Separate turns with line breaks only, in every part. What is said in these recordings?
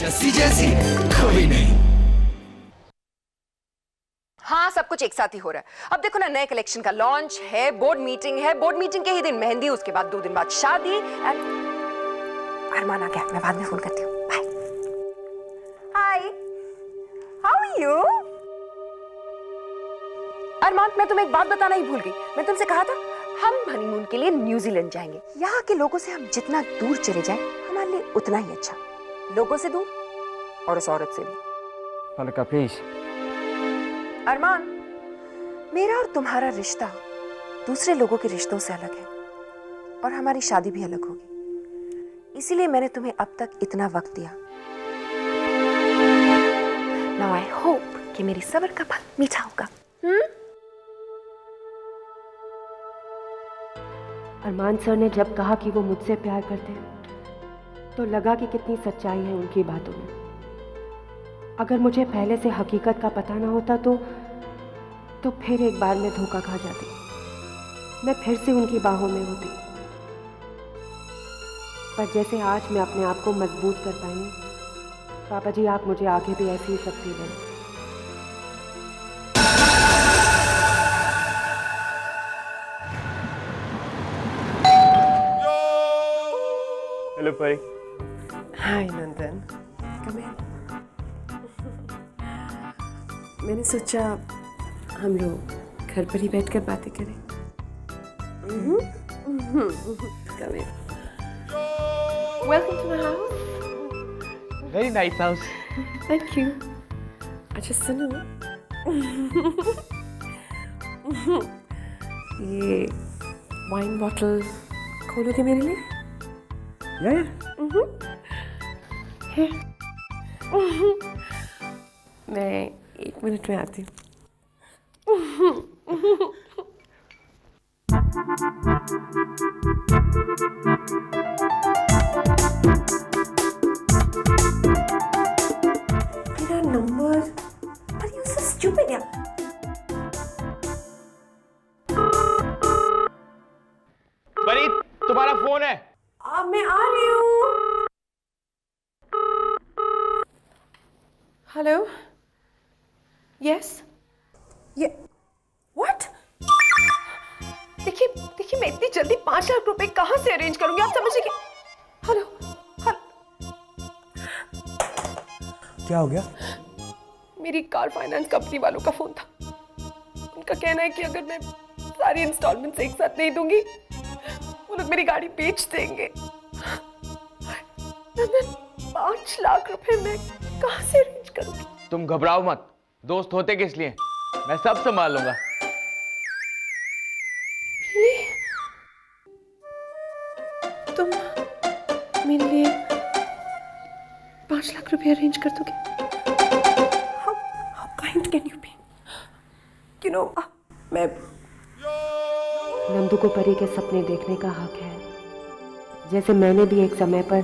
जस्सी जैसी कोई नहीं।
हाँ, सब कुछ एक साथ ही हो रहा है। अब देखो ना, नए कलेक्शन का लॉन्च है, बोर्ड मीटिंग है, बोर्ड मीटिंग के ही दिन मेहंदी, उसके बाद 2 दिन बाद शादी। अरमान आ गया, मैं बाद में फोन करती हूँ। Bye. Hi, how are you? Armaan, मैं तुम्हें एक बात बताना ही भूल गई। मैं तुमसे कहा था हम हनीमून के लिए न्यूजीलैंड जाएंगे। यहाँ के लोगों से हम जितना दूर चले जाएं, हमारे लिए उतना ही अच्छा। लोगों से दूर और उस औरत से भी।
मलिका प्लीज।
अरमान, मेरा और तुम्हारा रिश्ता दूसरे लोगों के रिश्तों से अलग है और हमारी शादी भी अलग होगी। इसीलिए मैंने तुम्हें अब तक इतना वक्त दिया। नाउ आई होप कि मेरी सब्र का फल मीठा होगा।
अरमान सर ने जब कहा कि वो मुझसे प्यार करते हैं तो लगा कि कितनी सच्चाई है उनकी बातों में। अगर मुझे पहले से हकीकत का पता ना होता तो फिर एक बार मैं धोखा खा जाती, मैं फिर से उनकी बाहों में होती। पर जैसे आज मैं अपने आप को मजबूत कर पाई हूँ, पापा जी आप मुझे आगे भी ऐसी ही शक्ति दें।
हेलो परी।
हाय नंदन, कम इन। मैंने सोचा हम लोग घर पर ही बैठकर बातें करें। Come in. Welcome to my house.
Very nice house.
Thank you. अच्छा सुनो, ये वाइन बॉटल खोलोगे मेरे लिए? मैं 1 मिनट में आती हूँ। मेरा number, are you so stupid यार?
परी तुम्हारा फोन है।
मैं आ रही हूँ। हेलो, यस, ये व्हाट? देखिए मैं इतनी जल्दी 5 लाख रुपए कहाँ से अरेंज करूंगी, आप समझिए कि। हेलो,
क्या हो गया?
मेरी कार फाइनेंस कंपनी वालों का फोन था। उनका कहना है कि अगर मैं सारी इंस्टॉलमेंट्स एक साथ नहीं दूंगी वो लोग मेरी गाड़ी बेच देंगे। 5 लाख रुपए मैं कहाँ से अरेंज करूंगी?
तुम घबराओ मत, दोस्त होते किस लिए, मैं सब संभाल लूंगा।
तुम मेरे लिए 5 लाख रुपए अरेंज कर दोगे? How kind can you be? You know, मैं
नंदू को परी के सपने देखने का हक है, जैसे मैंने भी एक समय पर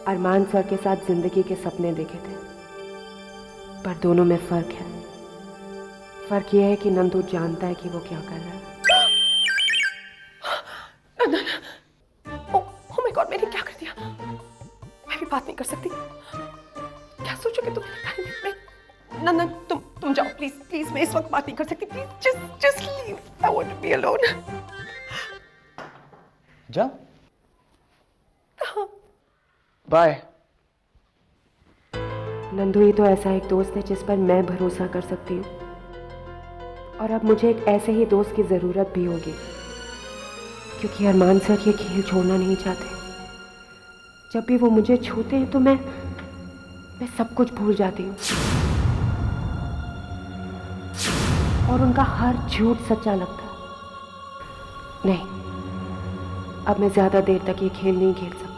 अरमान सर के साथ जिंदगी के सपने देखे थे। पर दोनों में फर्क है। फर्क यह है कि नंदू जानता है कि वो क्या कर रहा है।
ओह माय गॉड, मैंने क्या कर दिया? मैं भी बात नहीं कर सकती। क्या सोचोगे तुम मेरे बारे में? नंदन, तुम जाओ प्लीज, मैं इस वक्त बात नहीं कर सकती। Please just leave, I want to be alone.
जा बाय।
नंदू ही तो ऐसा एक दोस्त है जिस पर मैं भरोसा कर सकती हूँ, और अब मुझे एक ऐसे ही दोस्त की ज़रूरत भी होगी, क्योंकि अरमान सर ये खेल छोड़ना नहीं चाहते। जब भी वो मुझे छूते हैं तो मैं सब कुछ भूल जाती हूँ, और उनका हर झूठ सच्चा लगता है। नहीं, अब मैं ज़्यादा देर तक ये खेल नहीं खेल सकती।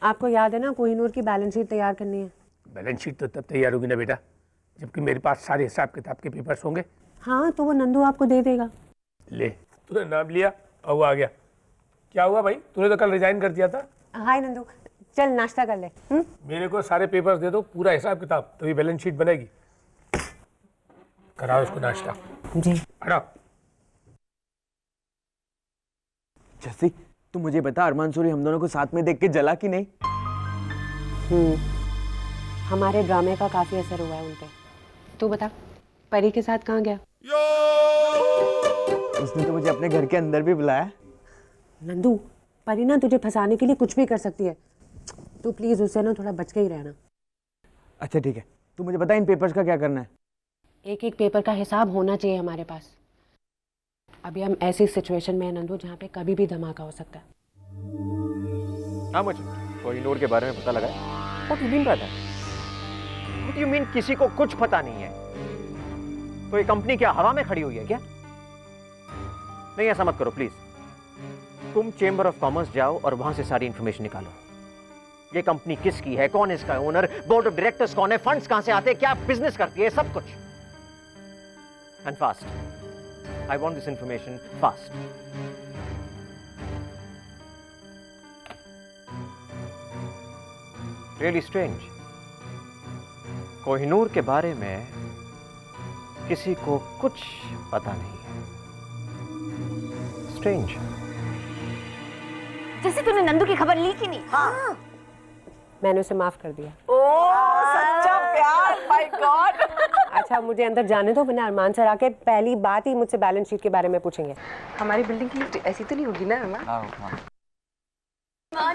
आपको याद है ना, कोहिनूर की बैलेंस शीट तैयार करनी है।
बैलेंस शीट तो तब तैयार होगी ना बेटा जबकि मेरे पास सारे हिसाब किताब के पेपर्स होंगे।
हाँ, तो वो नंदू आपको दे देगा।
ले, तूने नाम लिया और वो आ गया। क्या हुआ भाई, तूने तो कल रिजाइन कर दिया था।
हाय नंदू, चल नाश्ता कर ले।
मेरे को सारे पेपर्स दे दो, पूरा हिसाब किताब, तभी बैलेंस शीट बनेगी। कराओ उसको नाश्ता।
जी।
हटाओ।
जस्सी
तू मुझे बता, अरमान सूरी हम दोनों को साथ में देख के जला कि नहीं?
हमारे ड्रामे का काफी असर हुआ है उन पे। तू बता, परी के साथ कहाँ गया?
उसने तो मुझे अपने घर के अंदर भी बुलाया।
नंदू, परी ना तुझे फंसाने के लिए कुछ भी कर सकती है। तू प्लीज उससे ना थोड़ा बच के ही रहना।
अच्छा ठीक है, तू मुझे बता इन पेपर्स का क्या करना है?
एक एक पेपर का हिसाब होना चाहिए हमारे पास। अभी हम ऐसी सिचुएशन में हैं नंदू जहाँ पे कभी भी धमाका हो सकता है।
हाँ, मुझे कोहिनूर के बारे में पता लगा। What do you mean by that? What do you mean किसी को कुछ पता नहीं है? तो ये कंपनी क्या हवा में खड़ी हुई है क्या? नहीं, ऐसा मत करो प्लीज। तुम चेंबर ऑफ कॉमर्स जाओ और वहां से सारी इंफॉर्मेशन निकालो। ये कंपनी किसकी है, कौन इसका ओनर, बोर्ड ऑफ डायरेक्टर्स कौन है, फंड्स कहां से आते हैं, क्या बिजनेस करती है, सब कुछ। And fast. I want this information fast. Really strange. Kohinoor के बारे में किसी को कुछ पता नहीं है। स्ट्रेंज।
जैसे तूने नंदू की खबर ली कि नहीं? हाँ।
मैंने उसे माफ कर दिया।
सच्चा प्यार, माय गॉड।
अच्छा मुझे अंदर जाने दो, वरना अरमान सर आके पहली बात ही मुझसे बैलेंस शीट के बारे में पूछेंगे।
हमारी बिल्डिंग की लिफ्ट ऐसी तो नहीं होगी ना अरमान?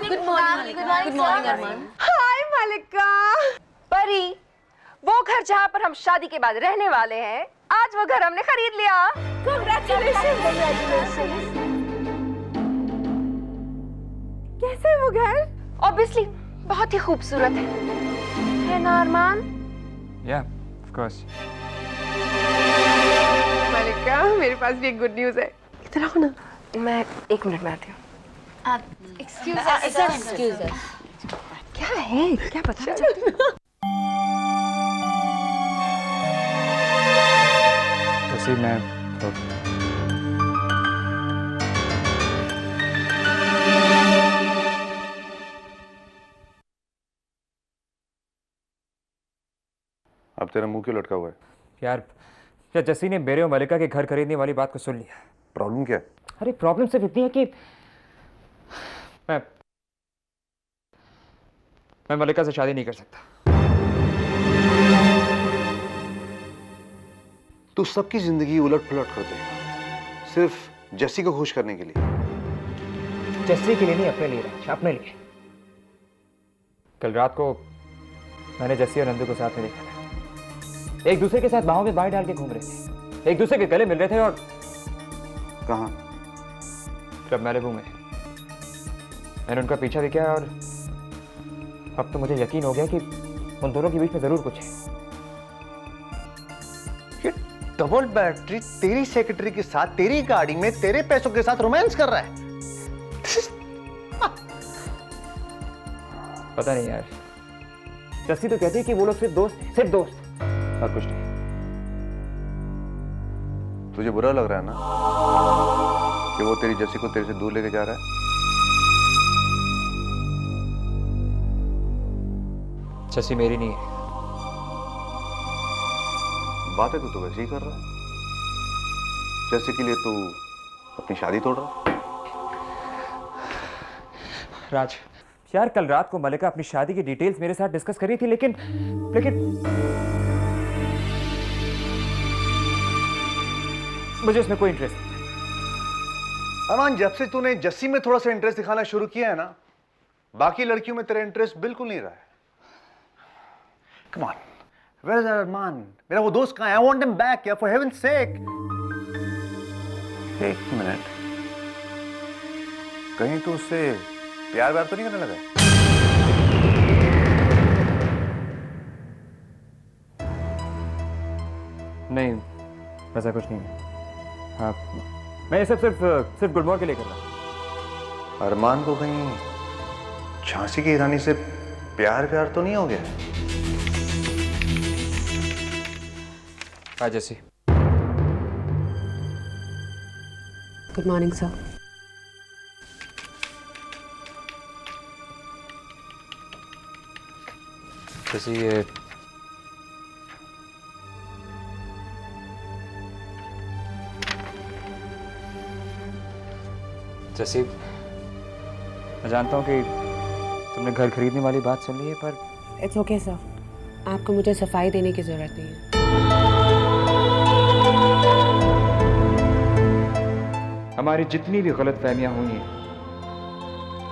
गुड मॉर्निंग अरमान।
हाय मलिका। परी, वो घर जहाँ पर हम शादी के बाद रहने वाले हैं, आज वो घर हमने खरीद लिया। कैसे है वो घर? ऑब्वियसली बहुत ही खूबसूरत है ना अरमान?
या ऑफ कोर्स।
मलिका, मेरे पास भी एक गुड न्यूज़ है। इधर आओ ना। मैं 1 मिनट में आती हूँ।
एक्सक्यूज अस।
क्या है? क्या पता?
जैसे मैं तो
अब तेरा मुंह क्यों लटका हुआ है?
यार जस्सी ने मेरे और मलिका के घर खरीदने वाली बात को सुन लिया।
प्रॉब्लम क्या है?
अरे प्रॉब्लम सिर्फ इतनी है कि मैं मलिका से शादी नहीं कर सकता।
तू सबकी जिंदगी उलट पुलट कर देगा सिर्फ जस्सी को खुश करने के लिए।
जस्सी के लिए नहीं, अपने लिए राज, अपने लिए। कल रात को मैंने जस्सी और नंदू को साथ में देखा था। एक दूसरे के साथ बाहों में बाहें डाल के घूम रहे थे, एक दूसरे के गले मिल रहे थे। और
कहां?
क्लब मैलिबू में। मैंने उनका पीछा भी किया और अब तो मुझे यकीन हो गया कि उन दोनों के बीच में जरूर कुछ है।
ये डबल बैटरी तेरी सेक्रेटरी के साथ तेरी गाड़ी में तेरे पैसों के साथ रोमांस कर रहा है।
पता नहीं यार, जस्सी तो कहती है कि वो लोग सिर्फ दोस्त हैं, सिर्फ दोस्त, और कुछ नहीं।
तुझे बुरा लग रहा है ना कि वो तेरी जस्सी को तेरे से दूर लेके जा रहा है?
जस्सी मेरी नहीं है।
बातें तो वैसे ही कर रहा है। जस्सी के लिए तू अपनी शादी तोड़ रहा है।
राज यार, कल रात को मलिका अपनी शादी की डिटेल्स मेरे साथ डिस्कस कर रही थी, लेकिन मुझे उसमें कोई इंटरेस्ट नहीं।
अरमान, जब से तूने जस्सी में थोड़ा सा इंटरेस्ट दिखाना शुरू किया है ना, बाकी लड़कियों में तेरा इंटरेस्ट बिल्कुल नहीं रहा है। Come on, where is अरमान? मेरा वो दोस्त कहाँ है? I want him back, yeah, for heaven's sake. एक मिनट, कहीं तो उससे प्यार व्यार तो नहीं करने लगा?
नहीं, ऐसा कुछ नहीं है। हाँ, मैं ये सब सिर्फ गुलमोहर के लिए कर रहा हूँ।
अरमान को कहीं झांसी की रानी से प्यार व्यार तो नहीं हो गया?
Hi Jassi.
Good morning sir.
Jassi, ये जस्सी मैं जानता हूँ कि तुमने घर खरीदने वाली बात सुन ली है, पर
इट्स ओके सर, आपको मुझे सफाई देने की ज़रूरत नहीं है।
हमारी जितनी भी गलत फहमियाँ हुई हैं,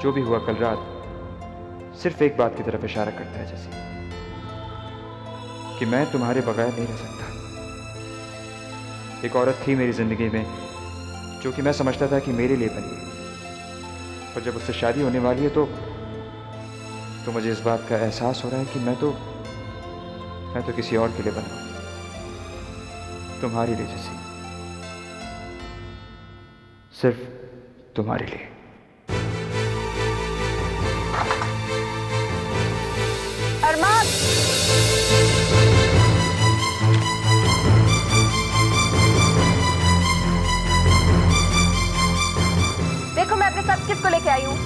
जो भी हुआ कल रात, सिर्फ एक बात की तरफ इशारा करता है जैसे कि मैं तुम्हारे बगैर नहीं रह सकता। एक औरत थी मेरी जिंदगी में जो कि मैं समझता था कि मेरे लिए बनी है, और जब उससे शादी होने वाली है तो मुझे इस बात का एहसास हो रहा है कि मैं तो किसी और के लिए बना हूं, तुम्हारे लिए जैसे, सिर्फ तुम्हारे लिए।
अरमान, देखो मैं अपने साथ किसको लेके आई हूँ।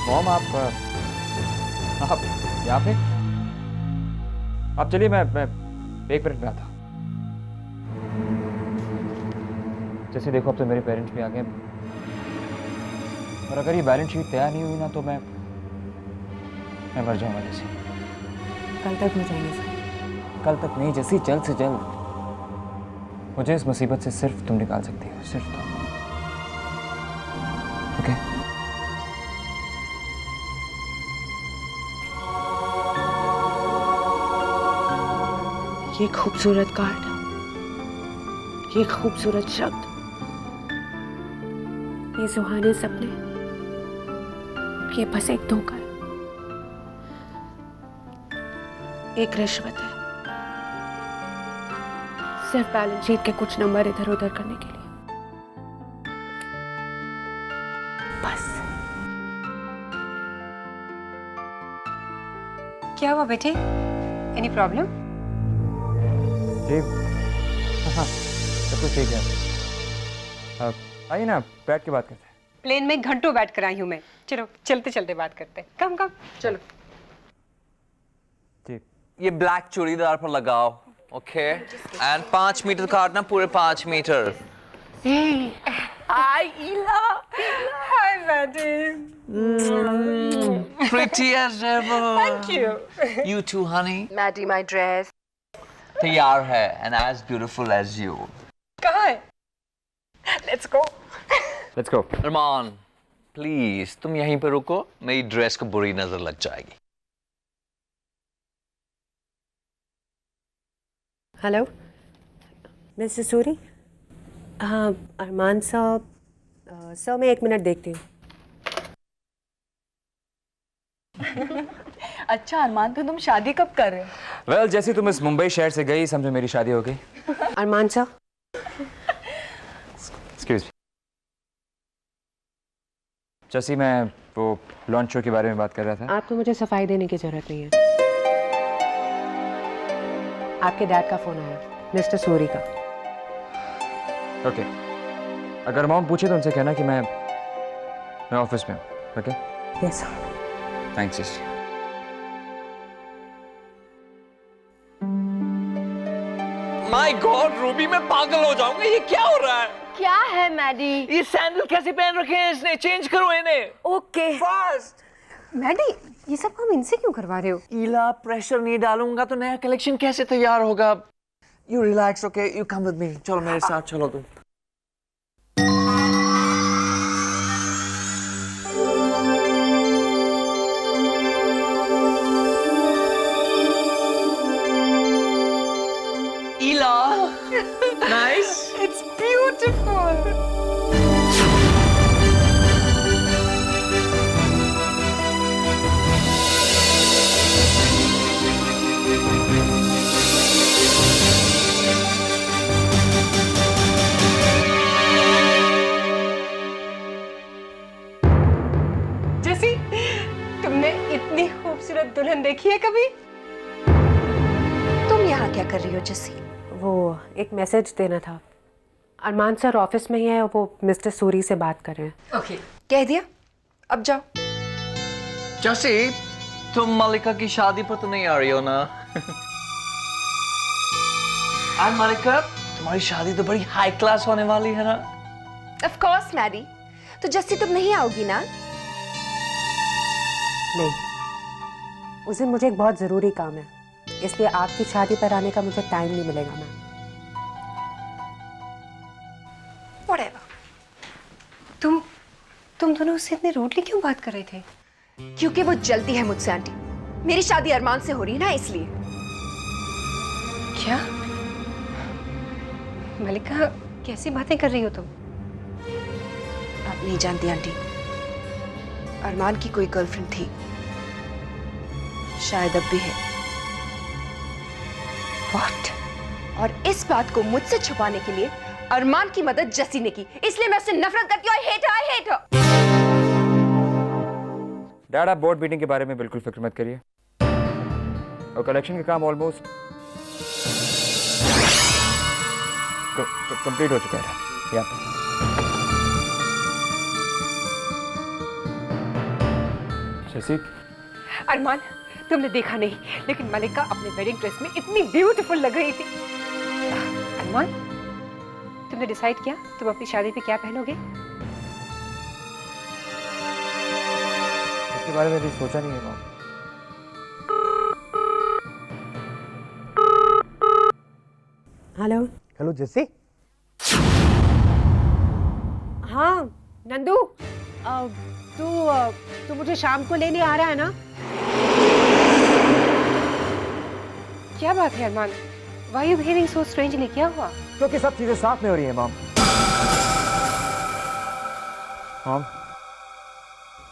मॉम, आप यहाँ पे? आप चलिए, मैं 1 मिनट में आता। जैसे देखो, अब तो मेरे पेरेंट्स भी आ गए, और अगर ये बैलेंस शीट तैयार नहीं हुई ना तो मैं मर जाऊंगा जैसे।
कल तक हो जाएंगे सर।
कल तक नहीं जैसे, जल्द से जल्द। मुझे इस मुसीबत से सिर्फ तुम निकाल सकती हो, सिर्फ तुम। ओके?
ये खूबसूरत कार्ड, ये खूबसूरत शब्द, ये सुहाने सपने, ये बस एक धोखा है, एक रिश्वत है, सिर्फ बैलेंस शीट के कुछ नंबर इधर उधर करने के लिए, बस।
क्या हुआ बेटे? Any problem?
जी हाँ, सब कुछ ठीक है। आइए ना, बैठ के बात करते हैं।
प्लेन में घंटों बैठ कर आई हूँ मैं। चलो चलते चलते बात करते हैं। कम कम चलो।
ठीक।
ये ब्लैक चूड़ीदार पर लगाओ, ओके? एंड 5 मीटर काटना, पूरे 5 metre.
Hi Ila, hi madam.
Pretty as ever.
Thank you.
You too, honey.
Maddy, my dress
तैयार है and as beautiful as you.
कहाँ है? Let's go.
Let's go.
Armaan, please तुम यहीं पर रुको, मेरी ड्रेस को बुरी नजर लग जाएगी।
Hello mister Suri. हाँ अरमान साहब, सर मैं 1 मिनट देखती हूँ।
अच्छा अरमान, तो तुम शादी कब कर रहे हो?
वेल, जैसे तुम इस मुंबई शहर से गई, समझो मेरी शादी हो गई।
अरमान साहब,
एक्सक्यूज मी। जैसे मैं वो लॉन्च शो के बारे में बात कर रहा था।
आपको मुझे सफाई देने की जरूरत नहीं है। आपके डैड का फोन आया, मिस्टर सूरी का।
ओके, अगर मॉम पूछे तो उनसे कहना कि मैं ऑफिस में हूँ। Okay?
Yes sir.
Thanks sister.
My God Ruby, मैं पागल हो जाऊंगा, ये क्या हो रहा है?
क्या है मैडी?
ये सैंडल कैसे पहन रखे हैं इसने? चेंज करो इन्हें।
Okay
fast.
मैडी, ये सब काम इनसे क्यों करवा रहे हो?
ईला, प्रेशर नहीं डालूंगा तो नया कलेक्शन कैसे तैयार होगा? You relax, okay? You come with me. चलो मेरे साथ चलो तुम। ईला, नाइस।
It's beautiful. जैसी, तुमने इतनी खूबसूरत दुल्हन देखी है कभी?
तुम यहाँ क्या कर रही हो जसी?
वो एक मैसेज देना था। अरमान सर ऑफिस में ही है और वो मिस्टर सूरी से बात कर रहे हैं।
ओके।
कह दिया, अब जाओ।
जैसे तुम मालिका की शादी पर तो नहीं आ रही हो ना? और मालिका, तुम्हारी शादी तो बड़ी हाई क्लास होने वाली है ना?
ऑफ कोर्स मैडी, तो जस्सी तुम नहीं आओगी ना?
नहीं, उस दिन मुझे एक बहुत ज़रूरी काम है, इसलिए आपकी शादी पर आने का मुझे टाइम नहीं मिलेगा मैम।
Whatever.
तुम दोनों उससे इतने रूडली क्यों बात कर रहे थे?
क्योंकि वो जलती है मुझसे आंटी। मेरी शादी अरमान से हो रही है ना, इसलिए।
क्या? मलिका, कैसी बातें कर रही हो तुम?
आप नहीं जानती आंटी, अरमान की कोई गर्लफ्रेंड थी, शायद अब भी है।
What?
और इस बात को मुझसे छुपाने के लिए अरमान की मदद जसी ने की, इसलिए मैं उससे नफरत करती हूँ। I hate her.
डैड, आप बोर्ड मीटिंग के बारे में बिल्कुल फिक्र मत करिए, और कलेक्शन का काम ऑलमोस्ट कंप्लीट हो चुका है। या जैसी
अरमान, तुमने देखा नहीं, लेकिन मलिका अपने वेडिंग ड्रेस में इतनी ब्यूटीफुल लग रही थी। अरमान, तुमने डिसाइड किया तुम अपनी शादी पे क्या पहनोगे?
इसके बारे में अभी सोचा नहीं है मॉम।
हेलो।
हेलो जेसी।
हाँ नंदू, तू मुझे शाम को लेने आ रहा है ना? क्या बात है अरमान? Why are you behaving so strangely? क्या हुआ?
क्योंकि सब चीजें साथ में हो रही हैं mom.
Mom,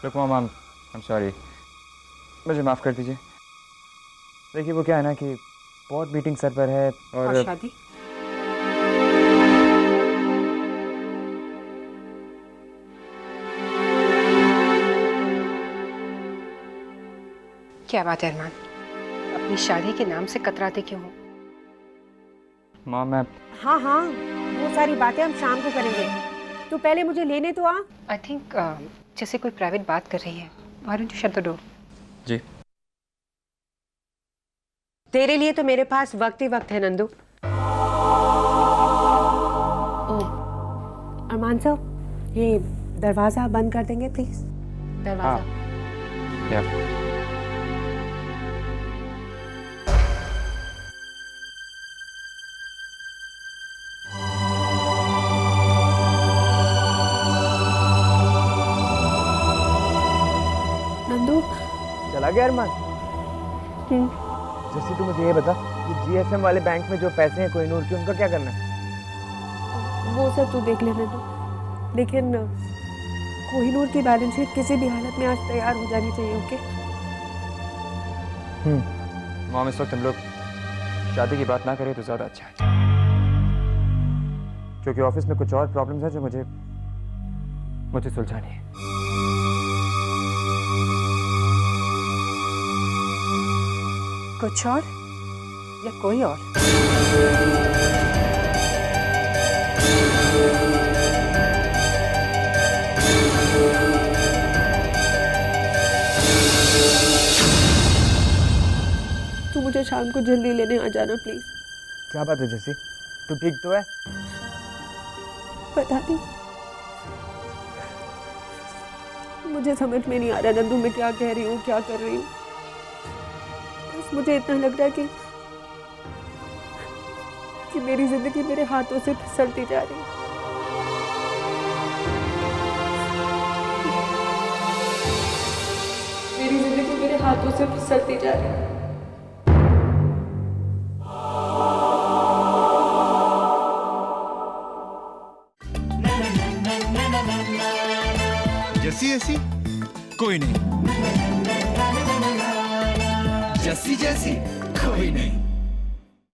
look mom, I am sorry, मुझे माफ कर दीजिए। देखिए वो क्या है ना कि बोर्ड मीटिंग सर पर है और
शादी? क्या बात है अरमान? अपनी शादी के नाम से कतराते क्यों हो?
मॉम मैं
हाँ हाँ, वो सारी बातें हम शाम को करेंगे। तू पहले मुझे लेने तो आ। आई थिंक जैसे कोई प्राइवेट बात कर रही है। Why don't you shut the door?
जी।
तेरे लिए तो मेरे पास वक्त ही वक्त है नंदू। अरमान साहब, ये दरवाजा बंद कर देंगे प्लीज? दरवाजा।
या
नंदू।
चला गया अरमान? जैसे तू मुझे ये बता कि जीएसएम वाले बैंक में जो पैसे हैं कोहिनूर के, उनका क्या करना है?
वो सब तू देख लेना तो, लेकिन कोहिनूर की बैलेंस शीट किसी भी हालत में आज तैयार हो जानी चाहिए। ओके?
मॉम, इस वक्त हम लोग शादी की बात ना करें तो ज़्यादा अच्छा है, क्योंकि ऑफिस में कुछ और प्रॉब्लम्स हैं जो मुझे सुलझानी है।
कुछ और या कोई और? तू मुझे शाम को जल्दी लेने आ जाना प्लीज।
क्या बात है जैसी, तू ठीक तो है?
पता नहीं, मुझे समझ में नहीं आ रहा नंदू, मैं क्या कह रही हूँ, क्या कर रही हूँ। बस मुझे इतना लग रहा है कि मेरी जिंदगी मेरे हाथों से फिसलती जा रही है। मेरी जिंदगी मेरे हाथों से फिसलती जा रही है।
जैसी ऐसी कोई नहीं, जैसी जैसी कोई नहीं।